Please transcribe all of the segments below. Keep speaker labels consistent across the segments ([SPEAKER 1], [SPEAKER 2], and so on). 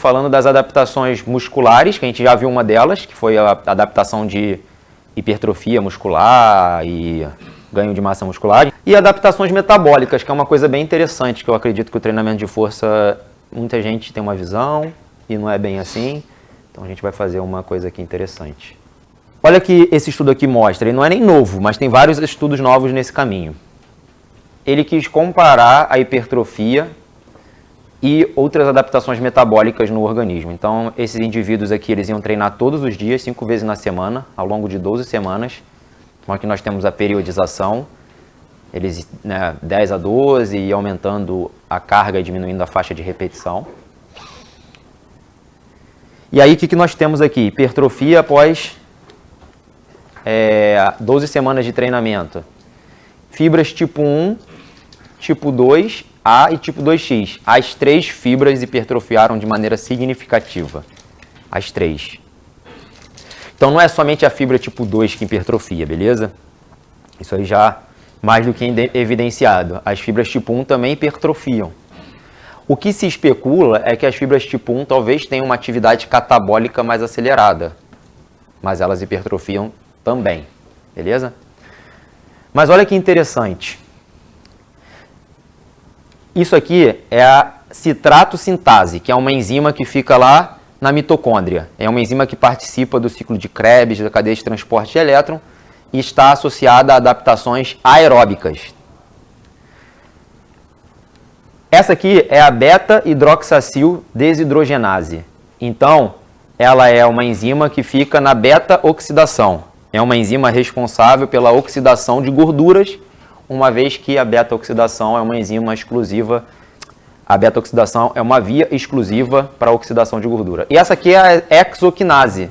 [SPEAKER 1] Falando das adaptações musculares, que a gente já viu uma delas, que foi a adaptação de hipertrofia muscular e ganho de massa muscular. E adaptações metabólicas, que é uma coisa bem interessante, que eu acredito que o treinamento de força, muita gente tem uma visão e não é bem assim. Então a gente vai fazer uma coisa aqui interessante. Olha que esse estudo aqui mostra, ele não é nem novo, mas tem vários estudos novos nesse caminho. Ele quis comparar a hipertrofia e outras adaptações metabólicas no organismo. Então, esses indivíduos aqui, eles iam treinar todos os dias, 5 vezes na semana, ao longo de 12 semanas. Então, aqui nós temos a periodização, eles 10 a 12, e aumentando a carga e diminuindo a faixa de repetição. E aí, o que nós temos aqui? Hipertrofia após 12 semanas de treinamento. Fibras tipo 1, tipo 2, A e tipo 2X. As 3 fibras hipertrofiaram de maneira significativa. As 3. Então não é somente a fibra tipo 2 que hipertrofia, beleza? Isso aí já mais do que evidenciado. As fibras tipo 1 também hipertrofiam. O que se especula é que as fibras tipo 1 talvez tenham uma atividade catabólica mais acelerada. Mas elas hipertrofiam também, beleza? Mas olha que interessante. Isso aqui é a citrato-sintase, que é uma enzima que fica lá na mitocôndria. É uma enzima que participa do ciclo de Krebs, da cadeia de transporte de elétron, e está associada a adaptações aeróbicas. Essa aqui é a beta-hidroxacil desidrogenase. Então, ela é uma enzima que fica na beta-oxidação. É uma enzima responsável pela oxidação de gorduras, uma vez que a beta-oxidação é uma enzima exclusiva, a beta-oxidação é uma via exclusiva para a oxidação de gordura. E essa aqui é a hexoquinase,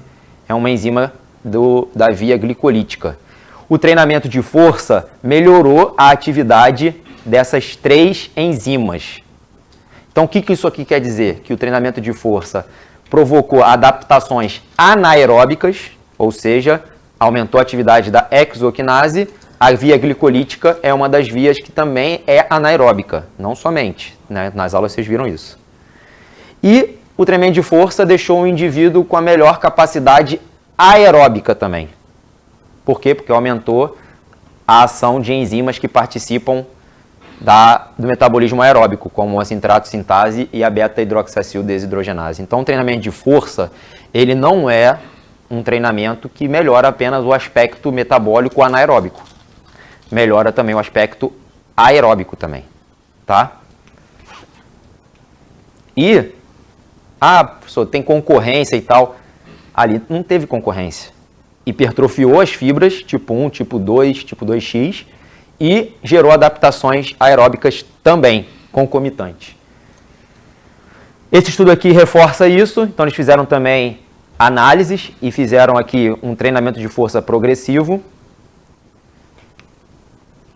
[SPEAKER 1] é uma enzima da via glicolítica. O treinamento de força melhorou a atividade dessas 3 enzimas. Então, o que isso aqui quer dizer? Que o treinamento de força provocou adaptações anaeróbicas, ou seja, aumentou a atividade da hexoquinase. A via glicolítica é uma das vias que também é anaeróbica, não somente, né? Nas aulas vocês viram isso. E o treinamento de força deixou o indivíduo com a melhor capacidade aeróbica também. Por quê? Porque aumentou a ação de enzimas que participam do metabolismo aeróbico, como a citrato-sintase e a beta-hidroxacil desidrogenase. Então, o treinamento de força, ele não é um treinamento que melhora apenas o aspecto metabólico anaeróbico. Melhora também o aspecto aeróbico também, tá? E, professor, tem concorrência e tal. Ali não teve concorrência. Hipertrofiou as fibras, tipo 1, tipo 2, tipo 2X, e gerou adaptações aeróbicas também, concomitantes. Esse estudo aqui reforça isso, então eles fizeram também análises e fizeram aqui um treinamento de força progressivo.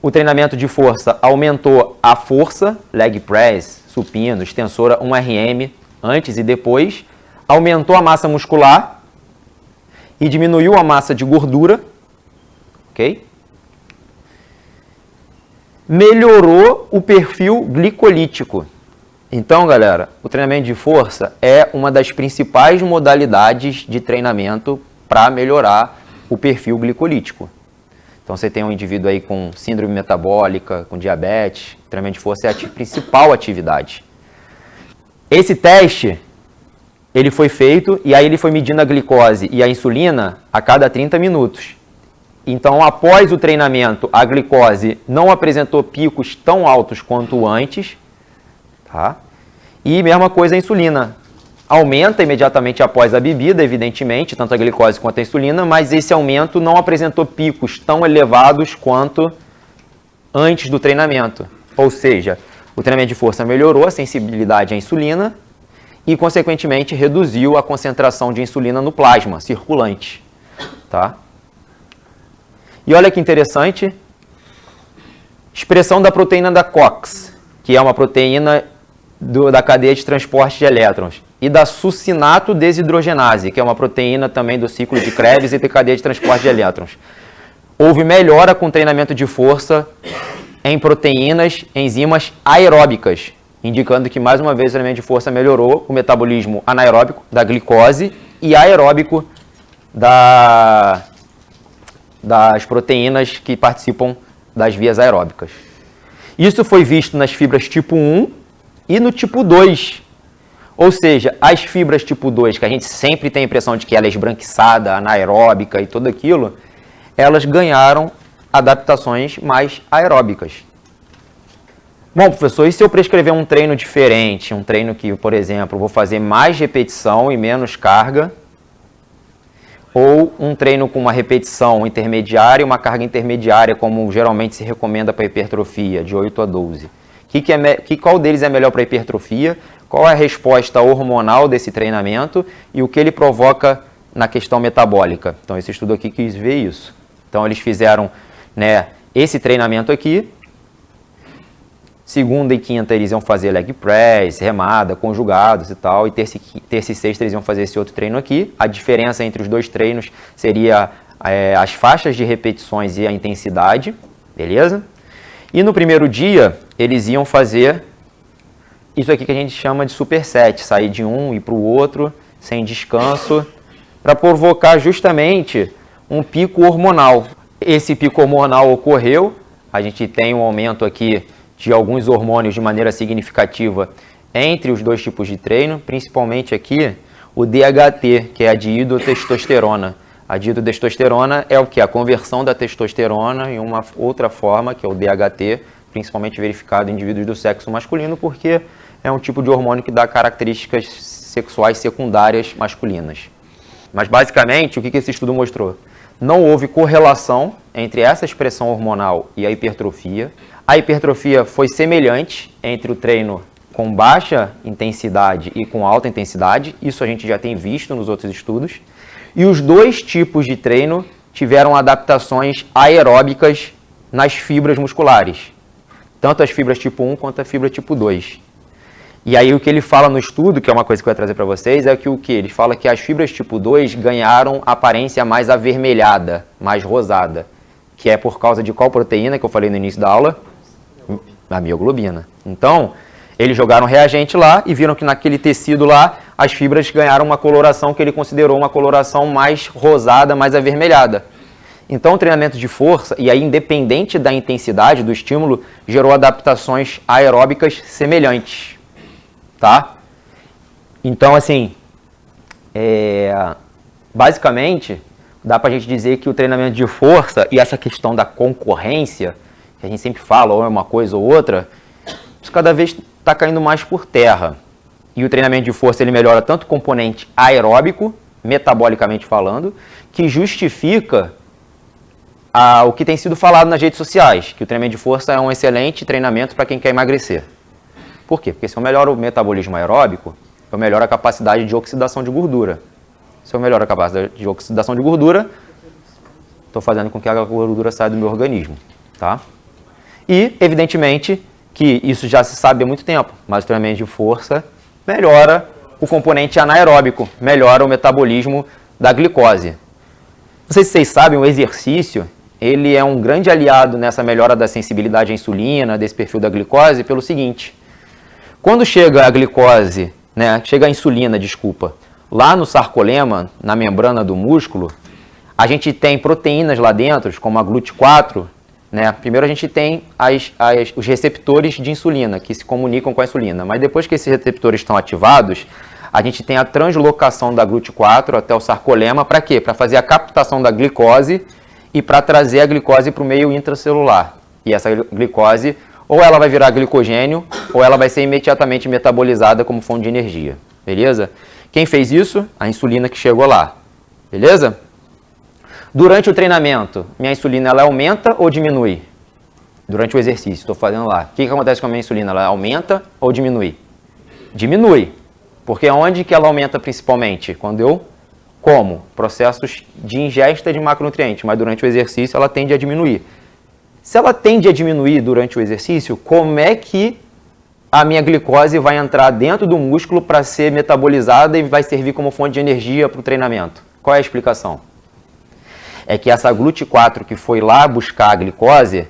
[SPEAKER 1] O treinamento de força aumentou a força, leg press, supino, extensora 1RM, antes e depois. Aumentou a massa muscular e diminuiu a massa de gordura. Ok? Melhorou o perfil glicolítico. Então, galera, o treinamento de força é uma das principais modalidades de treinamento para melhorar o perfil glicolítico. Então, você tem um indivíduo aí com síndrome metabólica, com diabetes, o treinamento de força é a principal atividade. Esse teste, ele foi feito e aí ele foi medindo a glicose e a insulina a cada 30 minutos. Então, após o treinamento, a glicose não apresentou picos tão altos quanto antes, tá? E mesma coisa a insulina. Aumenta imediatamente após a bebida, evidentemente, tanto a glicose quanto a insulina, mas esse aumento não apresentou picos tão elevados quanto antes do treinamento. Ou seja, o treinamento de força melhorou a sensibilidade à insulina e, consequentemente, reduziu a concentração de insulina no plasma circulante, tá? E olha que interessante, expressão da proteína da COX, que é uma proteína da cadeia de transporte de elétrons, e da succinato desidrogenase, que é uma proteína também do ciclo de Krebs e da cadeia de transporte de elétrons. Houve melhora com treinamento de força em proteínas, enzimas aeróbicas, indicando que, mais uma vez, o treinamento de força melhorou o metabolismo anaeróbico da glicose e aeróbico das proteínas que participam das vias aeróbicas. Isso foi visto nas fibras tipo 1 e no tipo 2. Ou seja, as fibras tipo 2, que a gente sempre tem a impressão de que ela é esbranquiçada, anaeróbica e tudo aquilo, elas ganharam adaptações mais aeróbicas. Bom, professor, e se eu prescrever um treino diferente, um treino que, por exemplo, vou fazer mais repetição e menos carga, ou um treino com uma repetição intermediária e uma carga intermediária, como geralmente se recomenda para hipertrofia, de 8 a 12? Qual deles é melhor para hipertrofia? Qual é a resposta hormonal desse treinamento e o que ele provoca na questão metabólica? Então, esse estudo aqui quis ver isso. Então, eles fizeram, né, esse treinamento aqui. Segunda e quinta eles iam fazer leg press, remada, conjugados e tal. E terça e sexta eles iam fazer esse outro treino aqui. A diferença entre os dois treinos seria as faixas de repetições e a intensidade, beleza? E no primeiro dia eles iam fazer isso aqui que a gente chama de superset, sair de um e para o outro sem descanso, para provocar justamente um pico hormonal. Esse pico hormonal ocorreu, a gente tem um aumento aqui de alguns hormônios de maneira significativa entre os dois tipos de treino, principalmente aqui o DHT, que é a dihidrotestosterona. A dihidrotestosterona é o que? A conversão da testosterona em uma outra forma, que é o DHT, principalmente verificado em indivíduos do sexo masculino, porque é um tipo de hormônio que dá características sexuais secundárias masculinas. Mas basicamente, o que esse estudo mostrou? Não houve correlação entre essa expressão hormonal e a hipertrofia. A hipertrofia foi semelhante entre o treino com baixa intensidade e com alta intensidade. Isso a gente já tem visto nos outros estudos. E os dois tipos de treino tiveram adaptações aeróbicas nas fibras musculares. Tanto as fibras tipo 1 quanto a fibra tipo 2. E aí o que ele fala no estudo, que é uma coisa que eu vou trazer para vocês, é que o que? Ele fala que as fibras tipo 2 ganharam aparência mais avermelhada, mais rosada. Que é por causa de qual proteína que eu falei no início da aula? A mioglobina. Então, eles jogaram reagente lá e viram que naquele tecido lá, as fibras ganharam uma coloração que ele considerou uma coloração mais rosada, mais avermelhada. Então, o treinamento de força, e aí independente da intensidade do estímulo, gerou adaptações aeróbicas semelhantes. Tá? Então, assim, basicamente, dá pra gente dizer que o treinamento de força e essa questão da concorrência, que a gente sempre fala, ou é uma coisa ou outra, isso cada vez está caindo mais por terra. E o treinamento de força ele melhora tanto o componente aeróbico, metabolicamente falando, que justifica o que tem sido falado nas redes sociais, que o treinamento de força é um excelente treinamento para quem quer emagrecer. Por quê? Porque se eu melhoro o metabolismo aeróbico, eu melhoro a capacidade de oxidação de gordura. Se eu melhoro a capacidade de oxidação de gordura, estou fazendo com que a gordura saia do meu organismo. Tá? E, evidentemente, que isso já se sabe há muito tempo, mas o treinamento de força melhora o componente anaeróbico, melhora o metabolismo da glicose. Não sei se vocês sabem, o exercício ele é um grande aliado nessa melhora da sensibilidade à insulina, desse perfil da glicose, pelo seguinte: quando chega a glicose, chega a insulina, lá no sarcolema, na membrana do músculo, a gente tem proteínas lá dentro, como a GLUT4, Primeiro a gente tem os receptores de insulina, que se comunicam com a insulina, mas depois que esses receptores estão ativados, a gente tem a translocação da GLUT4 até o sarcolema, para quê? Para fazer a captação da glicose e para trazer a glicose para o meio intracelular. E essa glicose, ou ela vai virar glicogênio, ou ela vai ser imediatamente metabolizada como fonte de energia. Beleza? Quem fez isso? A insulina que chegou lá. Beleza? Durante o treinamento, minha insulina ela aumenta ou diminui? Durante o exercício, estou fazendo lá. O que acontece com a minha insulina? Ela aumenta ou diminui? Diminui. Porque onde que ela aumenta principalmente? Quando eu como. Processos de ingesta de macronutrientes, mas durante o exercício ela tende a diminuir. Se ela tende a diminuir durante o exercício, como é que a minha glicose vai entrar dentro do músculo para ser metabolizada e vai servir como fonte de energia para o treinamento? Qual é a explicação? É que essa GLUT4 que foi lá buscar a glicose,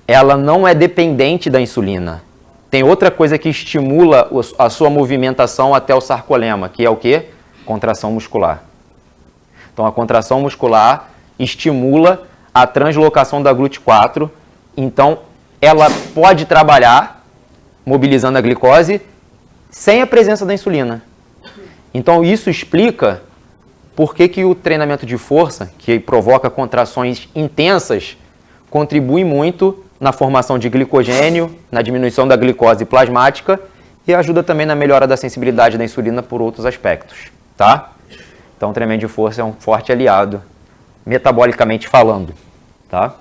[SPEAKER 1] ela não é dependente da insulina. tem outra coisa que estimula a sua movimentação até o sarcolema, que é o quê? Contração muscular. Então, a contração muscular estimula a translocação da GLUT4. Então, ela pode trabalhar mobilizando a glicose sem a presença da insulina. Então, isso explica por que o treinamento de força, que provoca contrações intensas, contribui muito na formação de glicogênio, na diminuição da glicose plasmática e ajuda também na melhora da sensibilidade da insulina por outros aspectos, tá? Então, o treinamento de força é um forte aliado, metabolicamente falando, tá?